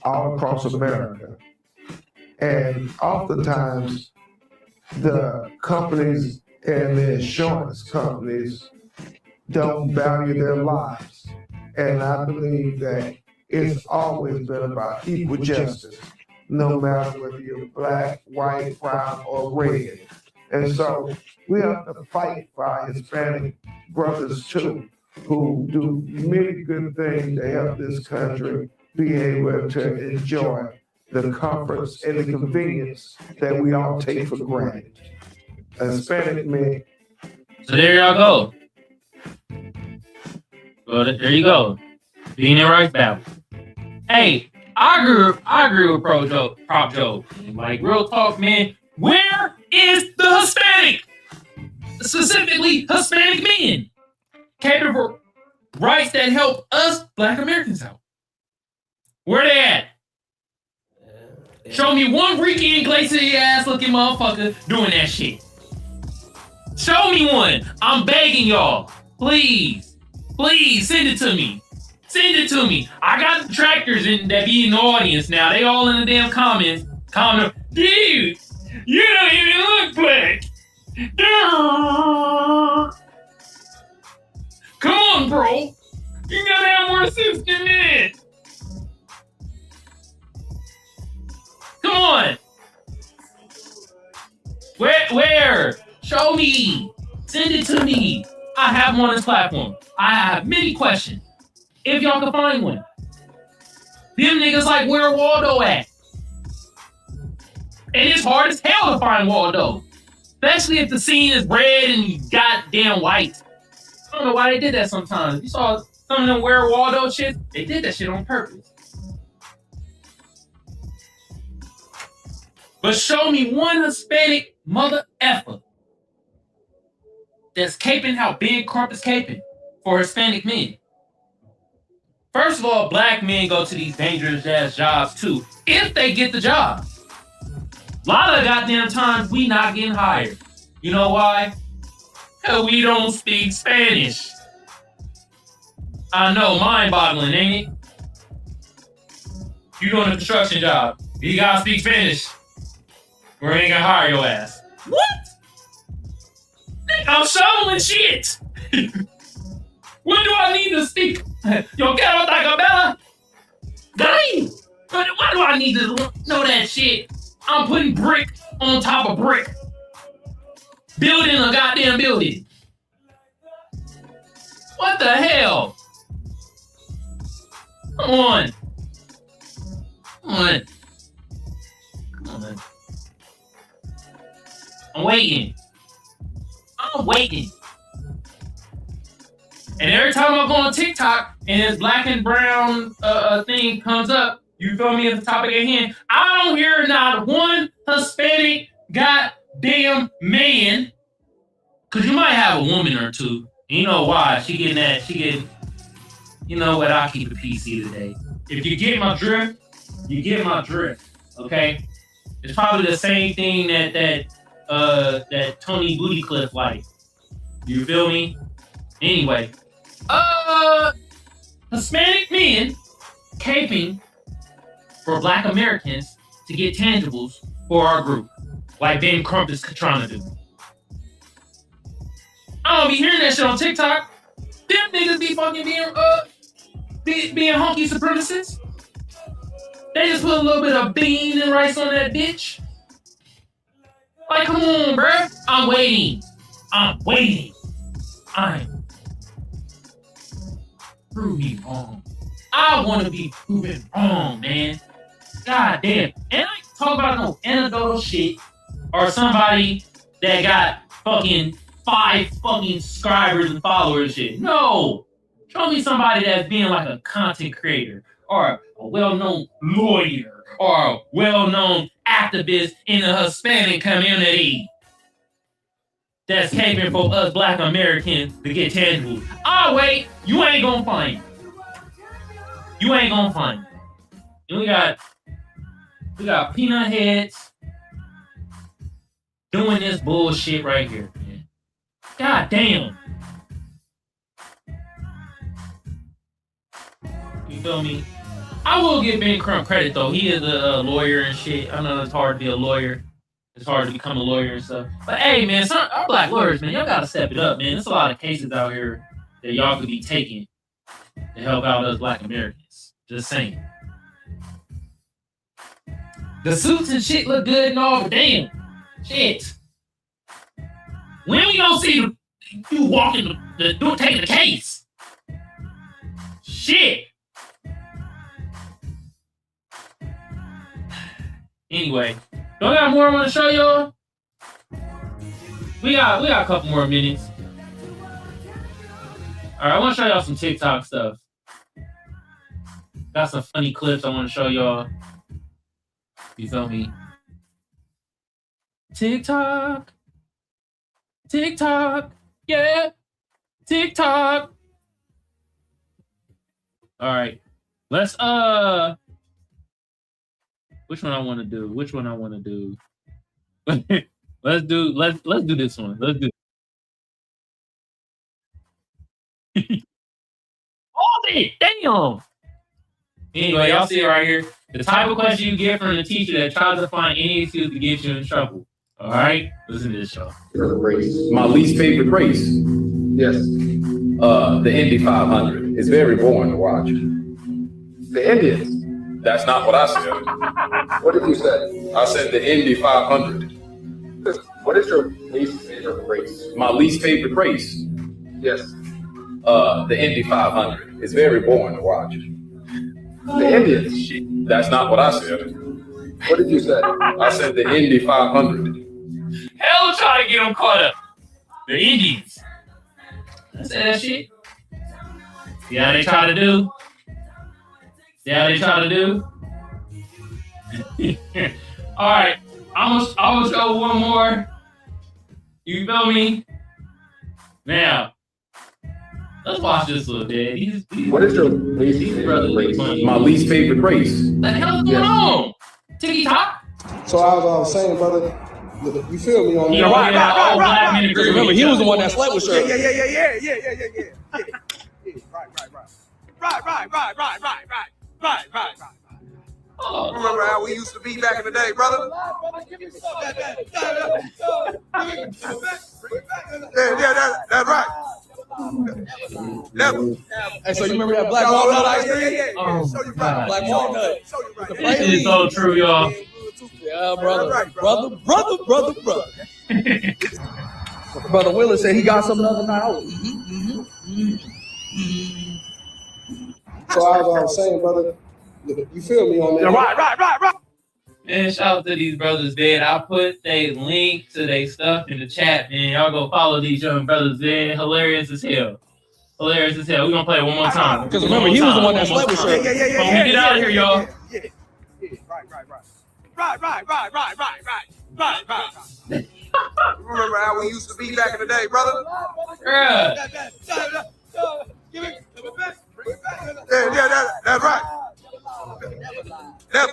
all across America. And oftentimes, the companies and the insurance companies don't value their lives. And I believe that it's always been about equal justice, no matter whether you're black, white, brown, or red. And so we have to fight for our Hispanic brothers too, who do many good things to help this country be able to enjoy the comforts and the convenience that we all take for granted. Hispanic men. So there y'all go. Well, there you go. Being in rights battle. Hey, I agree with Prop Joe. Like, real talk, man. Where is the Hispanic? Specifically, Hispanic men. Capable for rights that help us Black Americans out. Where they at? Show me one Ricky Iglesias ass looking motherfucker doing that shit. Show me one. I'm begging y'all. Please. Please send it to me. Send it to me. I got detractors that be in the audience now. They all in the damn comments. Dude, you don't even look black. Come on, bro. You gotta have more sense than that. Come on. Where? Show me. Send it to me. I have them on this platform. I have many questions. If y'all can find one. Them niggas like, where Waldo at? And it's hard as hell to find Waldo. Especially if the scene is red and he's goddamn white. I don't know why they did that sometimes. You saw some of them Where Waldo shit, they did that shit on purpose. But show me one Hispanic mother effer that's caping how big Crump is caping for Hispanic men. First of all, black men go to these dangerous ass jobs too, if they get the job. A lot of goddamn times we not getting hired. You know why? Because we don't speak Spanish. I know, mind-boggling, ain't it? You doing a construction job. You gotta speak Spanish. Or we ain't gonna hire your ass. What? I'm shoveling shit. When do I need to speak? Yo quiero Taco Bell? Dang! Why do I need to know that shit? I'm putting brick on top of brick. Building a goddamn building. What the hell? Come on. Come on. Come on. I'm waiting. I'm waiting. And every time I go on TikTok and this black and brown thing comes up, you feel me, at the topic at hand, I don't hear not one Hispanic goddamn man. Cause you might have a woman or two. You know why? She getting, you know what, I'll keep it PC today. If you get my drift, you get my drift, okay? It's probably the same thing that Tony Bootycliff like. You feel me? Anyway, Hispanic men caping for Black Americans to get tangibles for our group, like Ben Crump is trying to do. I don't be hearing that shit on TikTok. Them niggas be fucking being honky supremacists. They just put a little bit of bean and rice on that bitch. Like, come on, bruh. I'm waiting. I'm prove me wrong. I want to be proven wrong, man. God damn. And I ain't talk about no anecdotal shit or somebody that got fucking 5 fucking subscribers and followers shit. No. Show me somebody that's being like a content creator or a well-known lawyer or a well-known activist in the Hispanic community that's caping for us Black Americans to get tangible. Oh, wait, you ain't gonna find it. You ain't gonna find it. And we got peanut heads doing this bullshit right here, man. God damn. You feel me? I will give Ben Crump credit though. He is a lawyer and shit. I know it's hard to be a lawyer. It's hard to become a lawyer and stuff. But hey, man, our Black lawyers, man, y'all gotta step it up, man. There's a lot of cases out here that y'all could be taking to help out us Black Americans. Just saying. The suits and shit look good and all, but damn, shit. When we gonna see you walking the door, taking the case? Shit. Anyway. Do I got more I want to show y'all? We got a couple more minutes. All right, I want to show y'all some TikTok stuff. Got some funny clips I want to show y'all. You feel me? TikTok. Yeah. TikTok. All right. Let's which one I want to do? Let's do this one. Let's do. Hold it! Damn. Anyway, y'all see it right here. The type of question you get from the teacher that tries to find any excuse to get you in trouble. All right, listen to this, y'all. My least favorite race. Yes. The Indy 500. It's very boring to watch. The Indians. That's not what I said. What did you say? I said the Indy 500. What is your least favorite race? My least favorite race? Yes. The Indy 500. It's very boring to watch. The Indians? That's not what I said. What did you say? I said the Indy 500. Hell, trying to get them caught up. The Indians. I said that shit. See how they try to do? All right, I'm gonna show one more. You feel me? Now, let's watch this little bit. What is your least favorite race? My least favorite race. What the hell is going on? TikTok? So I was saying, brother, you feel me on that? Right. Remember, he was the one that slept with her. Yeah. Right. Oh, Remember how we used to be back in the day, brother? Yeah, that's right. Never. Hey, so you remember that black walnut ice cream? Yeah. Oh, Show you God. right. Black walnut. this is so true, y'all. Yeah, brother. Brother. Brother Willis said he got something the other night. So I was saying, brother, you feel me on that? Right. Man, shout out to these brothers, man. I put a link to their stuff in the chat, man. Y'all go follow these young brothers, man. Hilarious as hell. We're gonna play it one more time. Because remember, he was the one that slept with her. Yeah. When we get out of here, y'all. Right. Remember how we used to be back in the day, brother? Bruh. Yeah, that's right. Never.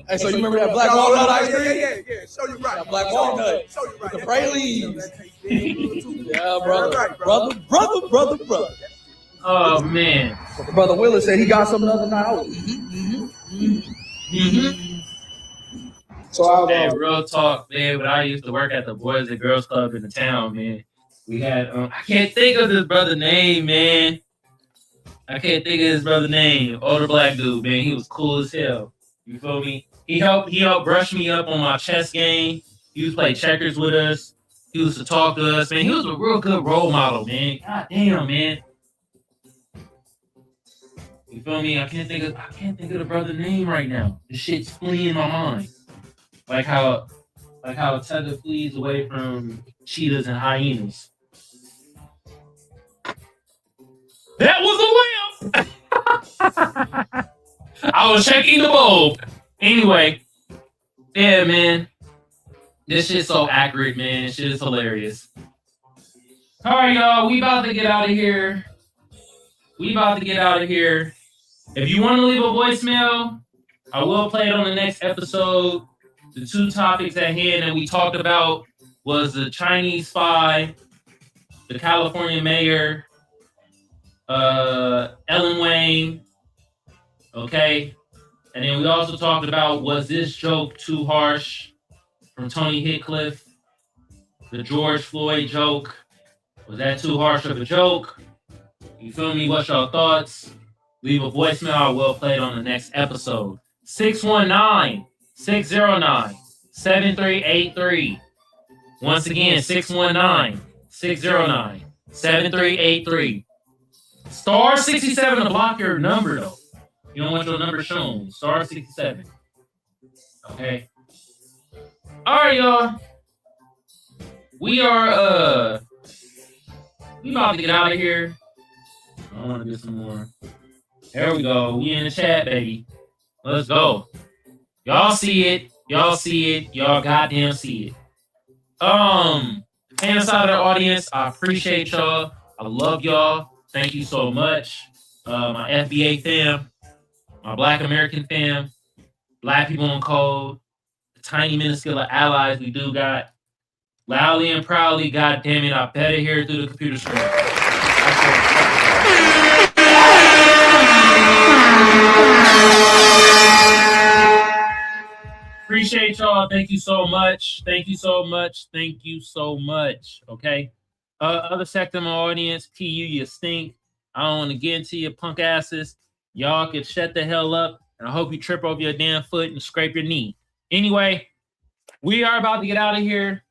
Hey, so you remember that black walnut ice cream? Yeah. Show you right. That black walnut. Show you right. The pralines. Yeah, brother. Oh man. Brother Willis said he got something the other night. So I Hey, was real talk, man. When I used to work at the Boys and Girls Club in the town, man, we had I can't think of his brother's name, man. Older black dude, man. He was cool as hell. You feel me? He helped brush me up on my chess game. He used to play checkers with us. He used to talk to us, man. He was a real good role model, man. God damn, man. You feel me? I can't think of the brother's name right now. This shit's fleeing my mind. Like how a tiger flees away from cheetahs and hyenas. That was a lamp. I was checking the bulb. Anyway, yeah, man. This shit's so accurate, man. Shit is hilarious. All right, y'all. We about to get out of here. If you want to leave a voicemail, I will play it on the next episode. The two topics at hand that we talked about was the Chinese spy, the California mayor, Eileen Wang, okay? And then we also talked about, was this joke too harsh from Tony Hinchcliffe? The George Floyd joke, was that too harsh of a joke? You feel me? What's your thoughts? Leave a voicemail. I will play it on the next episode. 619-609-7383. Once again, 619-609-7383. Star 67 to block your number, though. You don't want your number shown. Star 67. Okay. All right, y'all. We about to get out of here. I want to get some more. There we go. We in the chat, baby. Let's go. Y'all see it. Y'all goddamn see it. Fans out of the audience, I appreciate y'all. I love y'all. Thank you so much. My FBA fam, my Black American fam, Black people on code, the tiny minuscule allies we do got. Loudly and proudly, God damn it, I better hear it through the computer screen. Appreciate y'all. Thank you so much. Okay. Other sector of my audience, PU, you stink. I don't want to get into your punk asses. Y'all can shut the hell up. And I hope you trip over your damn foot and scrape your knee. Anyway, we are about to get out of here.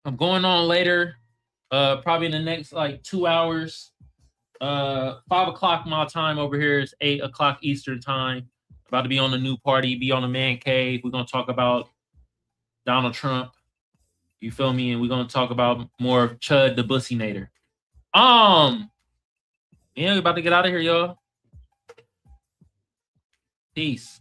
I'm going on later. Probably in the next 2 hours. 5 o'clock my time over here is 8 o'clock Eastern time. About to be on the new party, be on the man cave. We're gonna talk about Donald Trump. You feel me? And we're gonna talk about more of Chud the Bussinator. Yeah, we're about to get out of here, y'all. Peace.